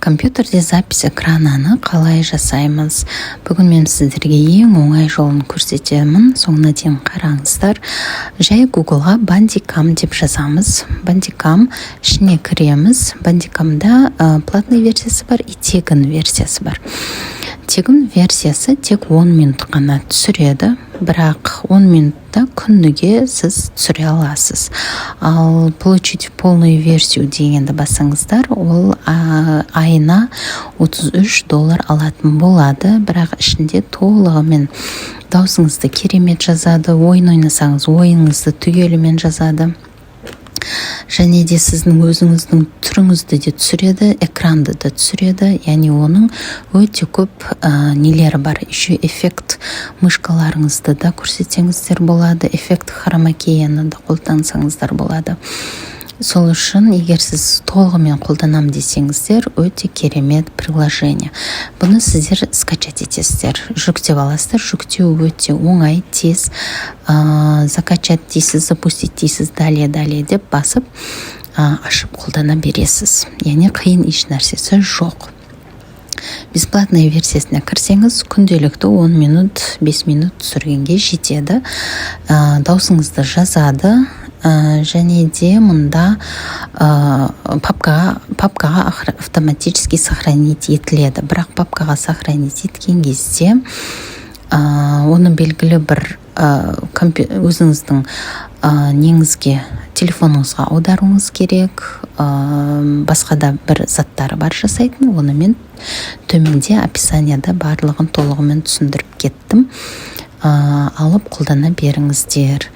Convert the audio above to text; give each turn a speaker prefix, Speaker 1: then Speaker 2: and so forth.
Speaker 1: Компьютерде запись экрананы қалай жасаймыз? Бүгін мен сіздерге ең оңай жолын көрсетемін. Соңына дейін қараңыздар. Жай Googleға Bandicam деп жазамыз. Bandicam ішіне кіреміз. Bandicamда платный версиясы бар и тегін версиясы бар. Тегін версиясы тек 10 минут қана түсіреді, бірақ 10 минутта күніге сіз түсіре аласыз. Ал получить полную версию дегенді басыңыздар, ол айына $33 алатын болады, бірақ ішінде толығымен даусыңызды керемет жазады, ойын ойнасаңыз ойыңызды түгелімен жазады. Және де сіздің өзіңіздің түріңізді де түсіреді, экранды да түсіреді, яғни оның өте көп нелері бар. Еще эффект мышкаларыңызды да көрсетсеңіздер болады, эффект хромакеяны да қолдансаңыздар болады. Сол үшін, егер сіз толығымен қолданам десеңіздер, өте керемет приложение. Бұны сіздер скачать етесіздер, жүктеп аласыздар. Жүктеу өте оңай, тез. Закачать дейсіз, запустить дейсіз, далее деп басып, ашып қолдана бересіз. Яғни қиын еш нәрсесі жоқ. Бесплатная версиясына кірсеңіз, күнделікті 10 минут, 5 минут түсіргенге жетеді. Даусыңызды жазады. Және де мұнда папкаға автоматически сохранить етіледі. Бірақ папкаға сохранить еткен кезде оны белгілі бір өзіңіздің неңізге, телефоныңызға аударуыңыз керек. Басқа да бір заттары бар жасайтын. Оны мен төменде описанияда барлығын толығымен түсіндіріп кеттім. Алып қолдана беріңіздер.